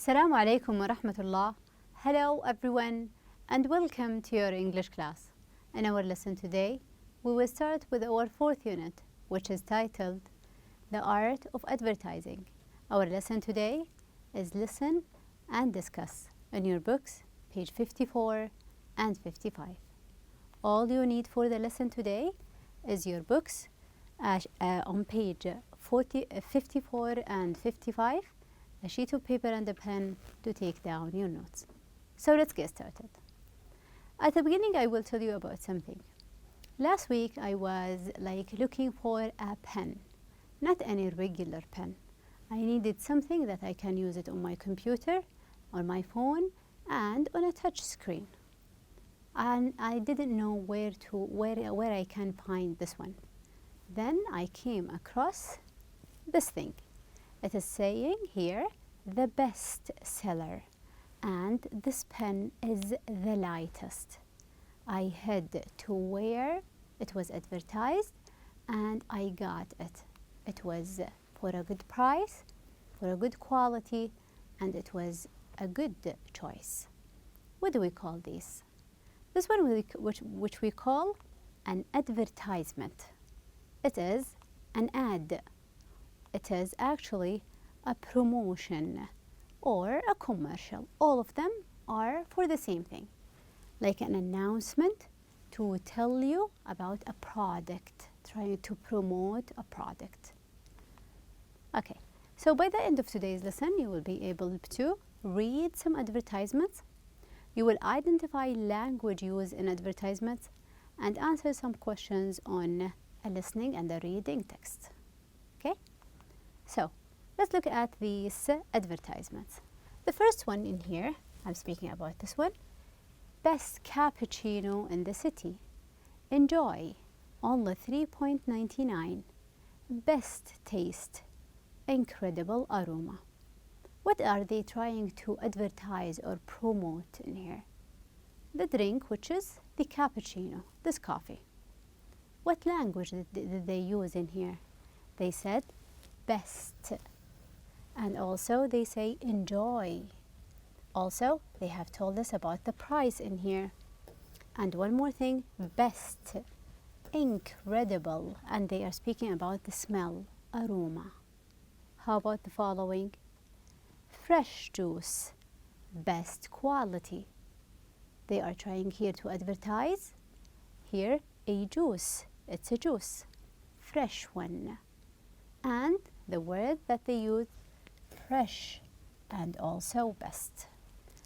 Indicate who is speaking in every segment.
Speaker 1: Assalamu alaikum wa rahmatullah. Hello everyone and welcome to your English class. In our lesson today, we will start with our fourth unit, which is titled The Art of Advertising. Our lesson today is Listen and Discuss in your books, page 54 and 55. All you need for the lesson today is your books on page 54 and 55, a sheet of paper and a pen to take down your notes. So let's get started. At the beginning, I will tell you about something. Last week, I was looking for a pen, not any regular pen. I needed something that I can use it on my computer, on my phone, and on a touch screen. And I didn't know where I can find this one. Then I came across this thing. It is saying here, the best seller, and this pen is the lightest. I head to where it was advertised and I got it. It was for a good price, for a good quality, and it was a good choice. What do we call this? This one which we call an advertisement. It is an ad. It is actually a promotion or a commercial. All of them are for the same thing, like an announcement to tell you about a product, trying to promote a product. Okay, so by the end of today's lesson, you will be able to read some advertisements. You will identify language used in advertisements and answer some questions on a listening and a reading text. Okay? So, let's look at these advertisements. The first one in here, I'm speaking about this one. Best cappuccino in the city. Enjoy. Only $3.99. Best taste. Incredible aroma. What are they trying to advertise or promote in here? The drink, which is the cappuccino, this coffee. What language did they use in here? They said best. And also they say enjoy. Also, they have told us about the price in here. And one more thing, best. Incredible. And they are speaking about the smell, aroma. How about the following? Fresh juice, best quality. They are trying here to advertise. Here, a juice. It's a juice. Fresh one. And the word that they use, fresh and also best.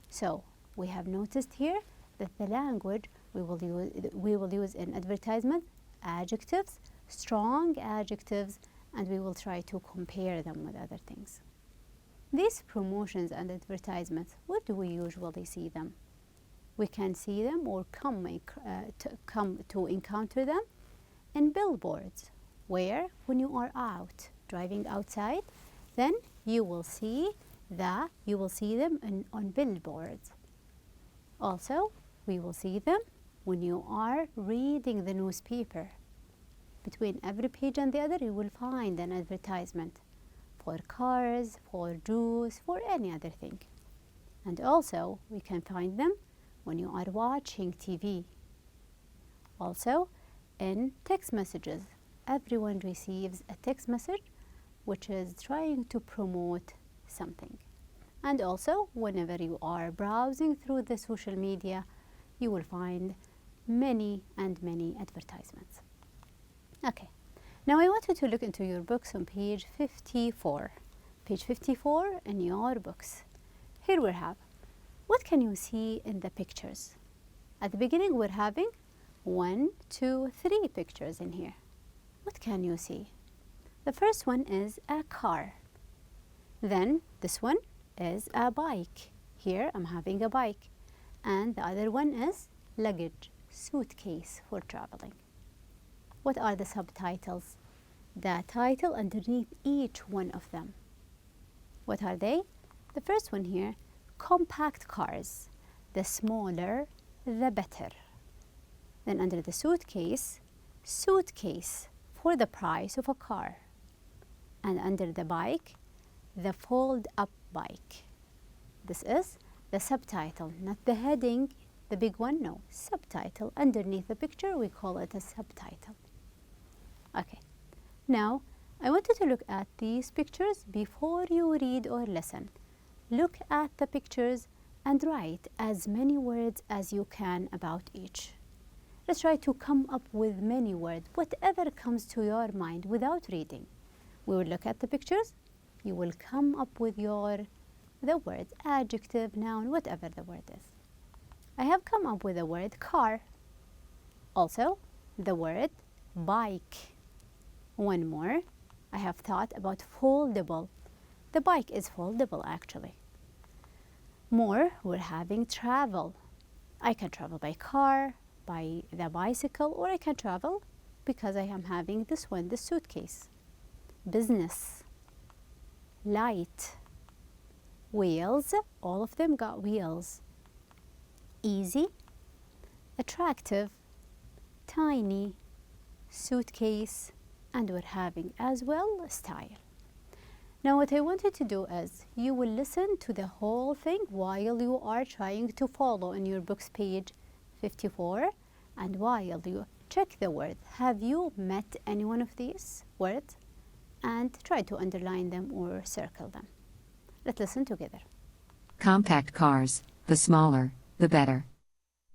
Speaker 1: So, we have noticed here that the language we will use in advertisement, adjectives, strong adjectives, and we will try to compare them with other things. These promotions and advertisements, where do we usually see them? We can see them or come to encounter them in billboards, where when you are out driving outside, then you will see them on billboards. Also, we will see them when you are reading the newspaper. Between every page and the other, you will find an advertisement for cars, for juice, for any other thing. And also, we can find them when you are watching TV. Also, in text messages. Everyone receives a text message which is trying to promote something. And also, whenever you are browsing through the social media, you will find many and many advertisements. Okay. Now I want you to look into your books on page 54. Page 54 in your books. Here we have, what can you see in the pictures? At the beginning we're having 1, 2, 3 pictures in here. What can you see? The first one is a car. Then this one is a bike. Here I'm having a bike. And the other one is luggage, suitcase for traveling. What are the subtitles? The title underneath each one of them. What are they? The first one here, compact cars. The smaller, the better. Then under the suitcase, suitcase for the price of a car. And under the bike, the fold-up bike. This is the subtitle, not the heading, the big one, no. Subtitle. Underneath the picture, we call it a subtitle. Okay. Now, I want you to look at these pictures before you read or listen. Look at the pictures and write as many words as you can about each. Let's try to come up with many words, whatever comes to your mind without reading. We will look at the pictures. You will come up with the words, adjective, noun, whatever the word is. I have come up with the word car. Also, the word bike. One more. I have thought about foldable. The bike is foldable actually. More, we're having travel. I can travel by car, by the bicycle, or I can travel because I am having this one, the suitcase. Business, light, wheels, all of them got wheels. Easy, attractive, tiny, suitcase, and we're having as well style. Now what I want you to do is you will listen to the whole thing while you are trying to follow in your book's page 54, and while you check the word. Have you met any one of these words? And try to underline them or circle them. Let's listen together.
Speaker 2: Compact cars, the smaller, the better.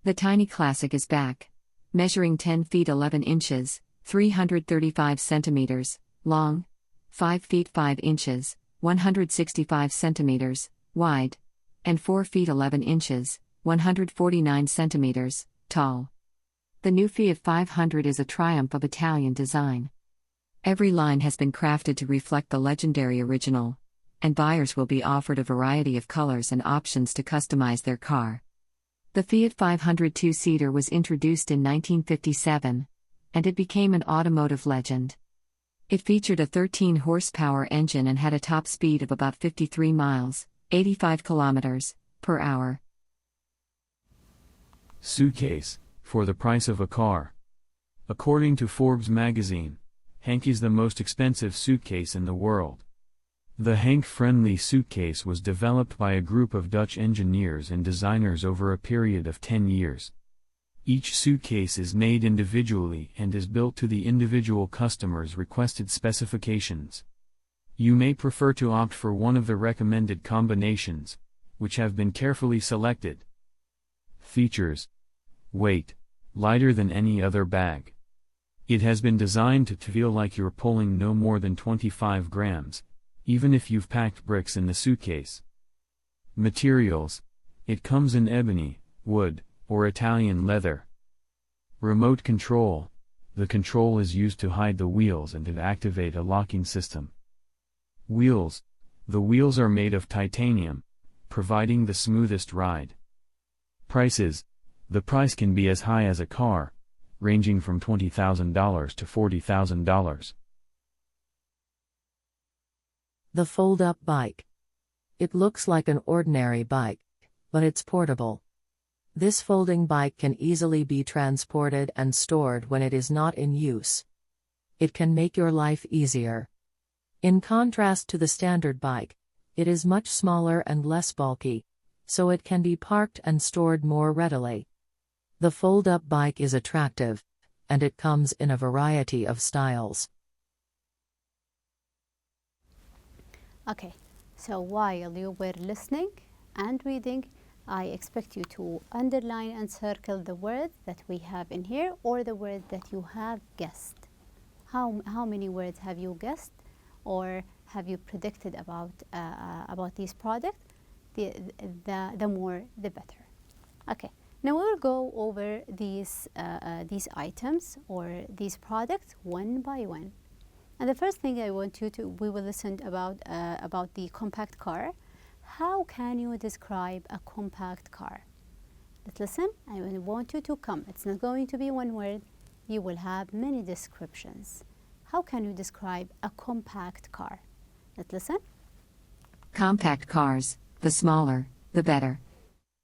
Speaker 2: The tiny classic is back. Measuring 10 feet 11 inches, 335 centimeters, long, 5 feet 5 inches, 165 centimeters, wide, and 4 feet 11 inches, 149 centimeters, tall. The new Fiat 500 is a triumph of Italian design. Every line has been crafted to reflect the legendary original, and buyers will be offered a variety of colors and options to customize their car. The Fiat 500 two-seater was introduced in 1957, and it became an automotive legend. It featured a 13-horsepower engine and had a top speed of about 53 miles, 85 kilometers, per hour.
Speaker 3: Suitcase, for the price of a car. According to Forbes magazine, Henk is the most expensive suitcase in the world. The Henk-friendly suitcase was developed by a group of Dutch engineers and designers over a period of 10 years. Each suitcase is made individually and is built to the individual customer's requested specifications. You may prefer to opt for one of the recommended combinations, which have been carefully selected. Features. Weight. Lighter than any other bag. It has been designed to feel like you're pulling no more than 25 grams, even if you've packed bricks in the suitcase. Materials. It comes in ebony, wood, or Italian leather. Remote control. The control is used to hide the wheels and to activate a locking system. Wheels. The wheels are made of titanium, providing the smoothest ride. Prices. The price can be as high as a car, ranging from $20,000 to $40,000.
Speaker 4: The fold-up bike. It looks like an ordinary bike, but it's portable. This folding bike can easily be transported and stored when it is not in use. It can make your life easier. In contrast to the standard bike, it is much smaller and less bulky, so it can be parked and stored more readily. The fold-up bike is attractive, and it comes in a variety of styles.
Speaker 1: Okay, so while you were listening and reading, I expect you to underline and circle the words that we have in here or the words that you have guessed. How many words have you guessed or have you predicted about these products? The more, the better. Okay, now we will go over these items or these products one by one. And the first thing I want you to, we will listen about the compact car. How can you describe a compact car? Let's listen. I want you to come. It's not going to be one word. You will have many descriptions. How can you describe a compact car? Let's listen.
Speaker 2: Compact cars, the smaller, the better.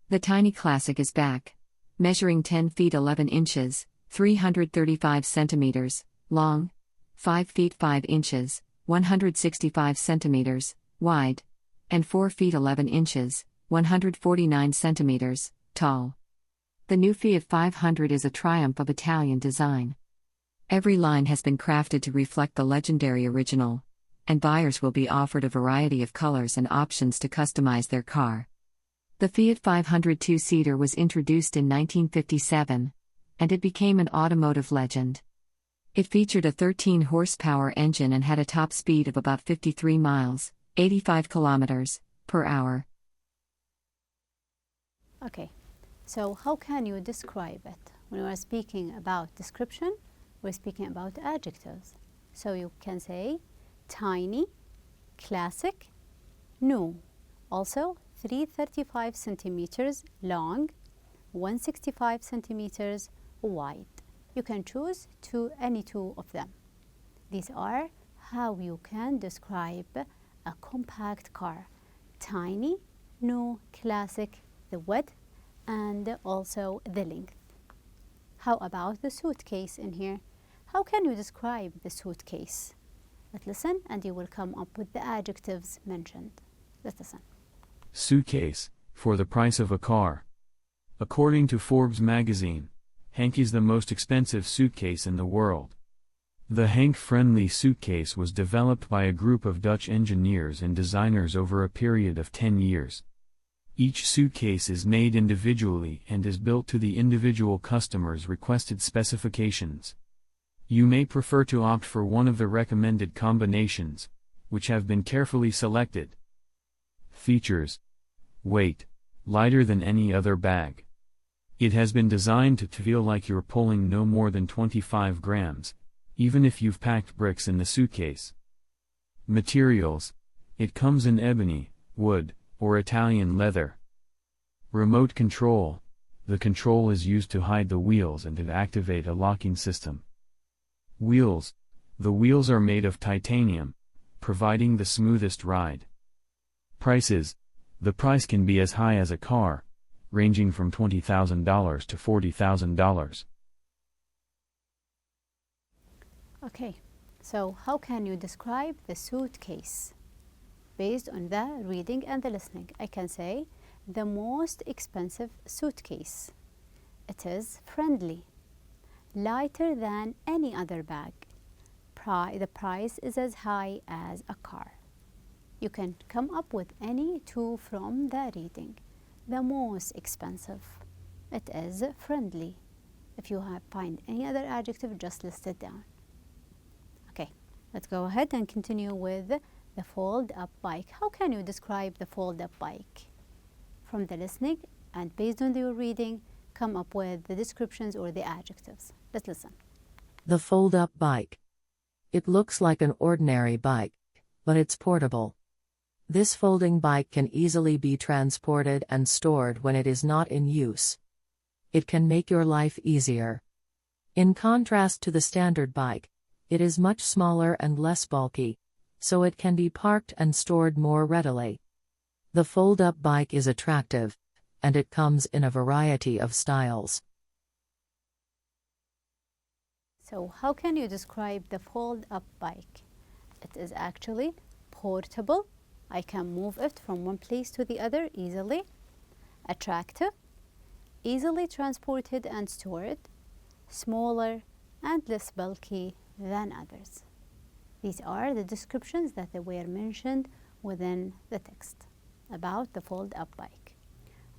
Speaker 2: The tiny classic is back. Measuring 10 feet 11 inches, 335 centimeters, long, 5 feet 5 inches, 165 centimeters, wide, and 4 feet 11 inches, 149 centimeters, tall. The new Fiat 500 is a triumph of Italian design. Every line has been crafted to reflect the legendary original, and buyers will be offered a variety of colors and options to customize their car. The Fiat 500 two-seater was introduced in 1957, and it became an automotive legend. It featured a 13-horsepower engine and had a top speed of about 53 miles, 85 kilometers, per hour.
Speaker 1: Okay, so how can you describe it? When we are speaking about description, we're speaking about adjectives. So you can say tiny, classic, new. Also 335 centimeters long, 165 centimeters wide. You can choose any two of them. These are how you can describe a compact car. Tiny, new, classic, the width, and also the length. How about the suitcase in here? How can you describe the suitcase? Let's listen and you will come up with the adjectives mentioned. Let's listen.
Speaker 3: Suitcase, for the price of a car. According to Forbes magazine, Hank is the most expensive suitcase in the world. The Hank-friendly suitcase was developed by a group of Dutch engineers and designers over a period of 10 years. Each suitcase is made individually and is built to the individual customer's requested specifications. You may prefer to opt for one of the recommended combinations, which have been carefully selected. Features. Weight. Lighter than any other bag. It has been designed to feel like you're pulling no more than 25 grams, even if you've packed bricks in the suitcase. Materials. It comes in ebony, wood, or Italian leather. Remote control. The control is used to hide the wheels and to activate a locking system. Wheels. The wheels are made of titanium, providing the smoothest ride. Prices. The price can be as high as a car, ranging from $20,000 to $40,000.
Speaker 1: Okay, so how can you describe the suitcase? Based on the reading and the listening, I can say the most expensive suitcase. It is friendly, lighter than any other bag. The price is as high as a car. You can come up with any two from the reading. The most expensive. It is friendly. If you find any other adjective, just list it down. Okay, let's go ahead and continue with the fold-up bike. How can you describe the fold-up bike? From the listening and based on your reading, come up with the descriptions or the adjectives. Let's listen.
Speaker 4: The fold-up bike. It looks like an ordinary bike, but it's portable. This folding bike can easily be transported and stored when it is not in use. It can make your life easier. In contrast to the standard bike, it is much smaller and less bulky, so it can be parked and stored more readily. The fold-up bike is attractive, and it comes in a variety of styles.
Speaker 1: So how can you describe the fold-up bike? It is actually portable. I can move it from one place to the other easily. Attractive, easily transported and stored, smaller and less bulky than others. These are the descriptions that were mentioned within the text about the fold-up bike.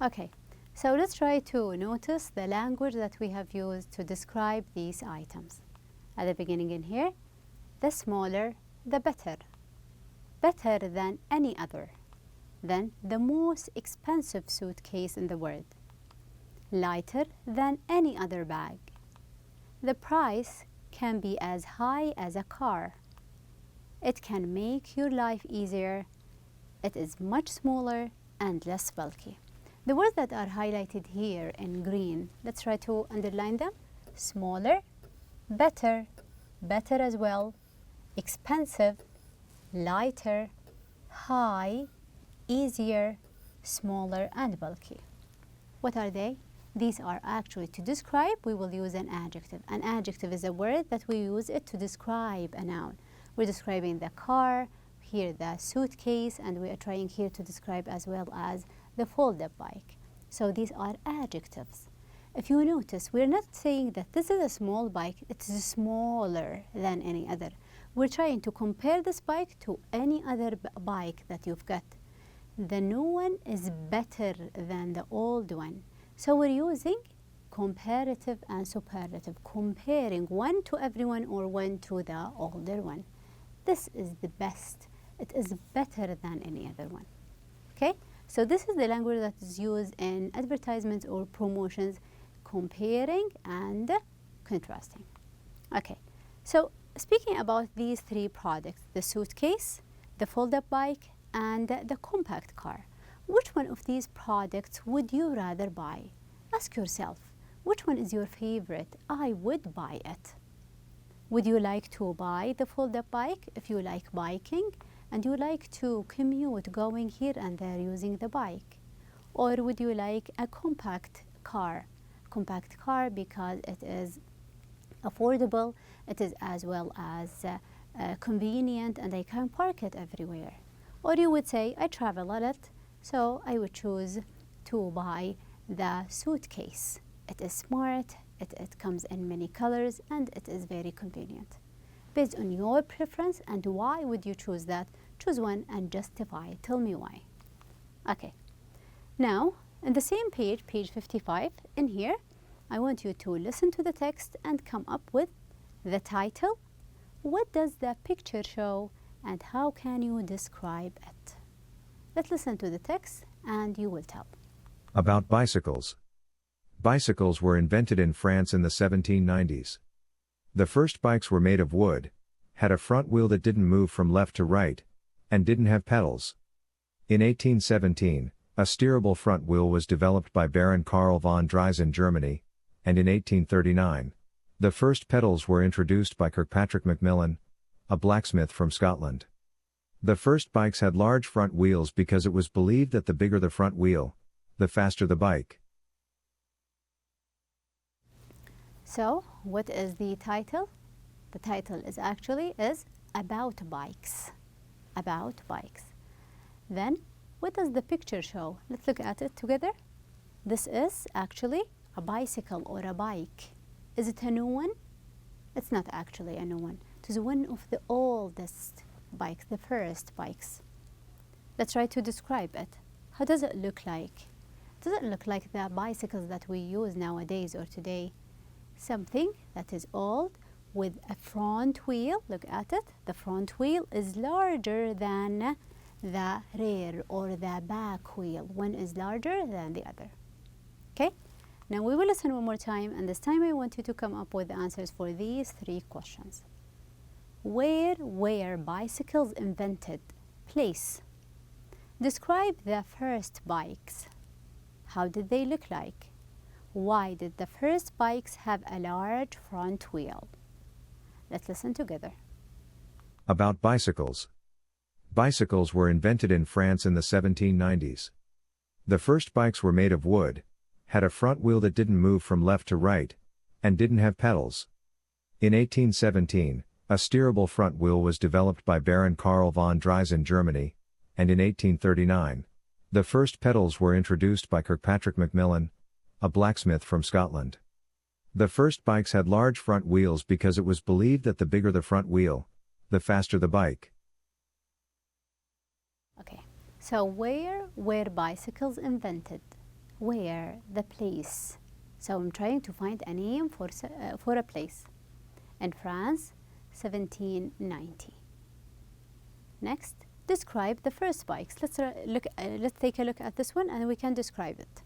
Speaker 1: Okay, so let's try to notice the language that we have used to describe these items. At the beginning in here, the smaller, the better. Better than any other. Then the most expensive suitcase in the world. Lighter than any other bag. The price can be as high as a car. It can make your life easier. It is much smaller and less bulky. The words that are highlighted here in green, let's try to underline them. Smaller, better, better as well, expensive, lighter, high, easier, smaller, and bulky. What are they? These are actually to describe, we will use an adjective. An adjective is a word that we use it to describe a noun. We're describing the car, here the suitcase, and we are trying here to describe as well as the fold-up bike. So these are adjectives. If you notice, we're not saying that this is a small bike, it is smaller than any other. We're trying to compare this bike to any other bike that you've got. The new one is better than the old one. So we're using comparative and superlative, comparing one to everyone or one to the older one. This is the best. It is better than any other one. Okay? So this is the language that is used in advertisements or promotions, comparing and contrasting. Okay, so speaking about these three products, the suitcase, the fold-up bike, and the compact car, which one of these products would you rather buy? Ask yourself, which one is your favorite? I would buy it. Would you like to buy the fold-up bike if you like biking and you like to commute going here and there using the bike? Or would you like a compact car? Compact car because it is affordable, it is as well as convenient, and I can park it everywhere. Or you would say, I travel a lot, so I would choose to buy the suitcase. It is smart, it comes in many colors, and it is very convenient. Based on your preference and why would you choose that, choose one and justify it. Tell me why. Okay. Now, in the same page, page 55, in here, I want you to listen to the text and come up with the title. What does the picture show and how can you describe it? Let's listen to the text and you will tell.
Speaker 5: About bicycles. Bicycles were invented in France in the 1790s. The first bikes were made of wood, had a front wheel that didn't move from left to right, and didn't have pedals. In 1817, a steerable front wheel was developed by Baron Karl von Drais in Germany, and in 1839, the first pedals were introduced by Kirkpatrick Macmillan, a blacksmith from Scotland. The first bikes had large front wheels because it was believed that the bigger the front wheel, the faster the bike.
Speaker 1: So, what is the title? The title is actually about bikes. About bikes. Then, what does the picture show? Let's look at it together. This is actually a bicycle or a bike. Is it a new one? It's not actually a new one. It is one of the oldest bikes, the first bikes. Let's try to describe it. How does it look like? Does it look like the bicycles that we use nowadays or today? Something that is old with a front wheel. Look at it. The front wheel is larger than the rear or the back wheel. One is larger than the other. Okay? Now we will listen one more time, and this time I want you to come up with the answers for these three questions. Where were bicycles invented? Place. Describe the first bikes. How did they look like? Why did the first bikes have a large front wheel? Let's listen together.
Speaker 5: About bicycles. Bicycles were invented in France in the 1790s. The first bikes were made of wood, had a front wheel that didn't move from left to right, and didn't have pedals. In 1817, a steerable front wheel was developed by Baron Karl von Drais in Germany, and in 1839, the first pedals were introduced by Kirkpatrick Macmillan, a blacksmith from Scotland. The first bikes had large front wheels because it was believed that the bigger the front wheel, the faster the bike.
Speaker 1: Okay, so where were bicycles invented? Where? The place. So I'm trying to find a name for a place. In France, 1790. Next, describe the first bikes. Let's take a look at this one and we can describe it.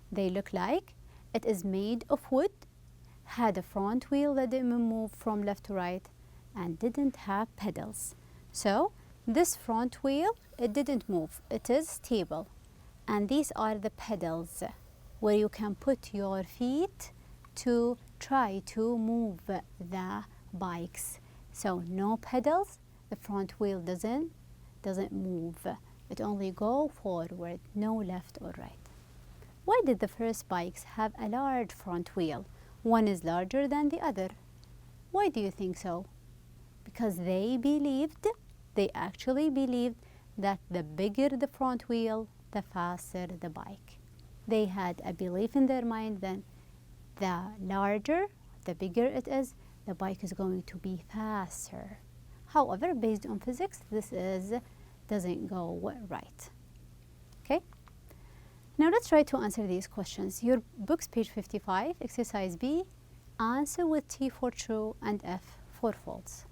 Speaker 1: They look like it is made of wood, had a front wheel that didn't move from left to right, and didn't have pedals. So this front wheel, it didn't move. It is stable. And these are the pedals where you can put your feet to try to move the bikes. So no pedals, the front wheel doesn't move. It only go forward, no left or right. Why did the first bikes have a large front wheel? One is larger than the other. Why do you think so? Because they actually believed that the bigger the front wheel, the faster the bike. They had a belief in their mind that the larger, the bigger it is, the bike is going to be faster. However, based on physics, this doesn't go right. Okay? Now let's try to answer these questions. Your book's page 55, exercise B, answer with T for true and F for false.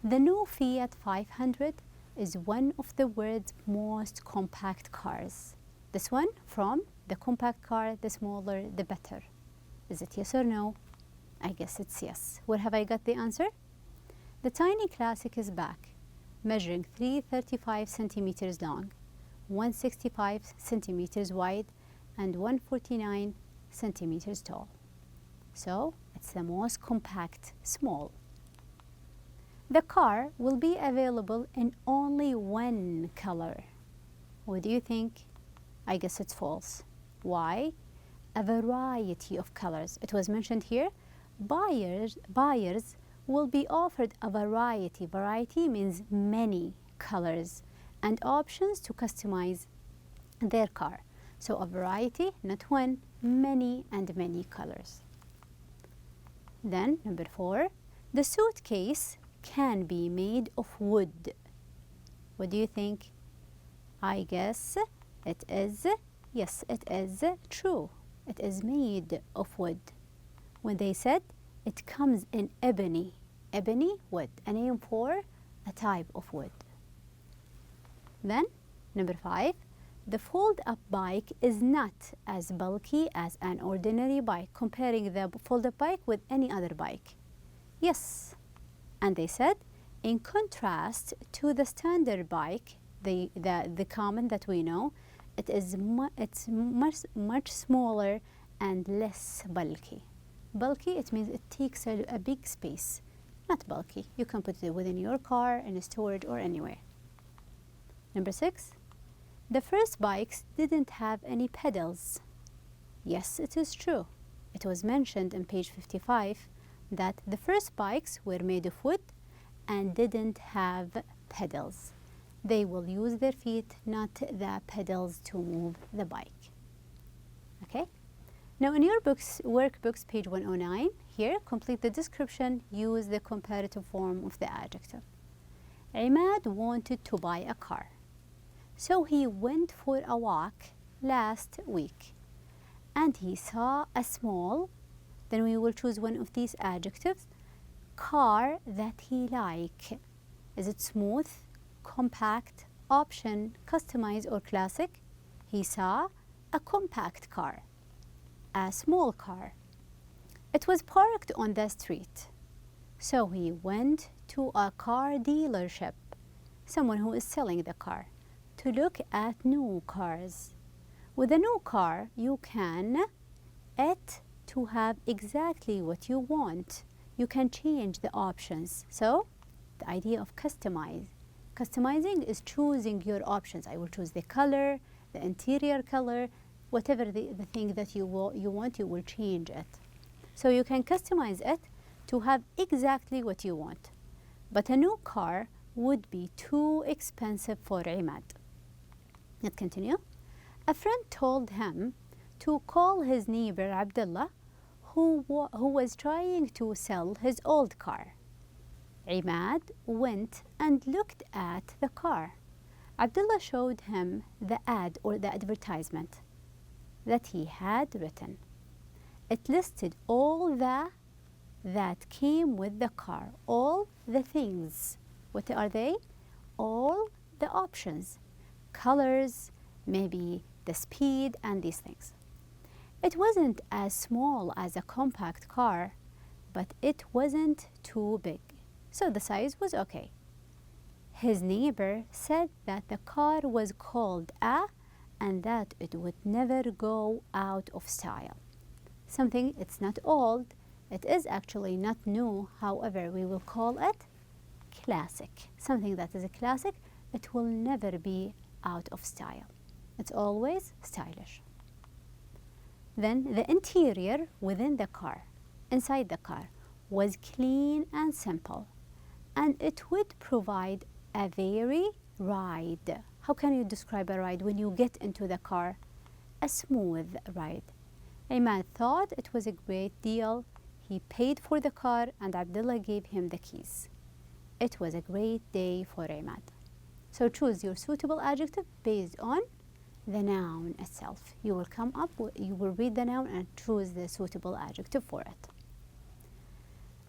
Speaker 1: The new Fiat 500 is one of the world's most compact cars. This one, from the compact car, the smaller, the better. Is it yes or no? I guess it's yes. Where have I got the answer? The tiny classic is back, measuring 335 centimeters long, 165 centimeters wide, and 149 centimeters tall. So it's the most compact, small. The car will be available in only one color. What do you think? I guess it's false. Why? A variety of colors. It was mentioned here, buyers will be offered a variety. Variety means many colors and options to customize their car. So a variety, not one, many and many colors. Then number 4, the suitcase can be made of wood. What do you think? I guess it is, yes, it is true. It is made of wood. When they said it comes in ebony, ebony wood, a name for a type of wood. Then number 5, the fold-up bike is not as bulky as an ordinary bike, comparing the fold-up bike with any other bike. Yes. And they said, in contrast to the standard bike, the common that we know, it's much smaller and less bulky. Bulky, it means it takes a big space. Not bulky. You can put it within your car, in a storage, or anywhere. Number 6, the first bikes didn't have any pedals. Yes, it is true. It was mentioned in page 55 that the first bikes were made of wood and didn't have pedals. They will use their feet, not the pedals, to move the bike. Okay? Now in your workbooks, page 109, here, complete the description, use the comparative form of the adjective. Imad wanted to buy a car, so he went for a walk last week, and he saw a small, then we will choose one of these adjectives, car that he liked. Is it smooth, compact, option, customize, or classic? He saw a compact car, a small car. It was parked on the street, so he went to a car dealership, someone who is selling the car, to look at new cars. With a new car, you can add to have exactly what you want. You can change the options. So the idea of customizing is choosing your options. I will choose the color, the interior color, whatever the thing that you want, you will change it. So you can customize it to have exactly what you want. But a new car would be too expensive for Imad. Let's continue. A friend told him to call his neighbor Abdullah, who was trying to sell his old car. Imad went and looked at the car. Abdullah showed him the ad or the advertisement that he had written. It listed all that came with the car, all the things. What are they? All the options, colors, maybe the speed, and these things. It wasn't as small as a compact car, but it wasn't too big, so the size was okay. His neighbor said that the car was called and that it would never go out of style. Something, it's not old, it is actually not new, however, we will call it classic. Something that is a classic, it will never be out of style. It's always stylish. Then the interior within the car, inside the car, was clean and simple, and it would provide a very ride. How can you describe a ride when you get into the car? A smooth ride. Imad thought it was a great deal. He paid for the car and Abdullah gave him the keys. It was a great day for Imad. So choose your suitable adjective based on the noun itself. You will read the noun and choose the suitable adjective for it.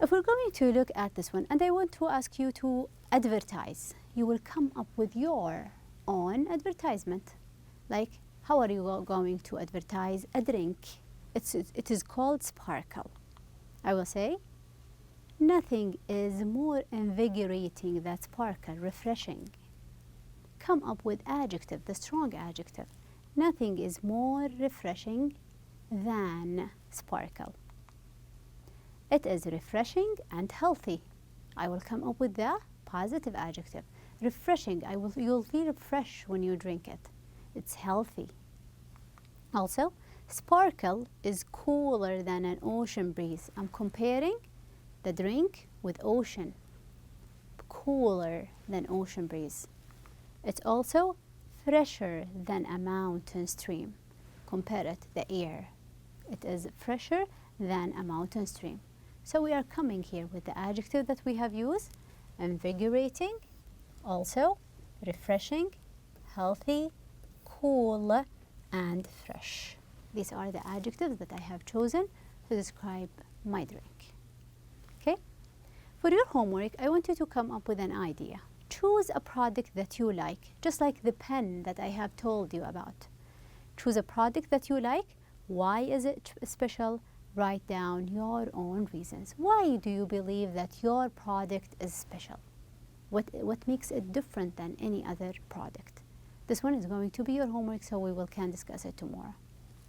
Speaker 1: If we're going to look at this one, and I want to ask you to advertise, you will come up with your own advertisement. Like, how are you going to advertise a drink? It is called Sparkle. I will say, nothing is more invigorating than sparkle, refreshing. Come up with adjective, the strong adjective. Nothing is more refreshing than sparkle. It is refreshing and healthy. I will come up with the positive adjective. Refreshing, you'll feel fresh when you drink it. It's healthy. Also, sparkle is cooler than an ocean breeze. I'm comparing the drink with ocean. Cooler than ocean breeze. It's also fresher than a mountain stream. Compare it, the air. It is fresher than a mountain stream. So we are coming here with the adjective that we have used. Invigorating, also refreshing, healthy, cool, and fresh. These are the adjectives that I have chosen to describe my drink. Okay? For your homework, I want you to come up with an idea. Choose a product that you like, just like the pen that I have told you about. Choose a product that you like. Why is it special? Write down your own reasons. Why do you believe that your product is special? What makes it different than any other product? This one is going to be your homework, so we can discuss it tomorrow.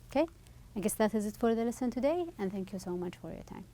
Speaker 1: Okay? I guess that is it for the lesson today, and thank you so much for your time.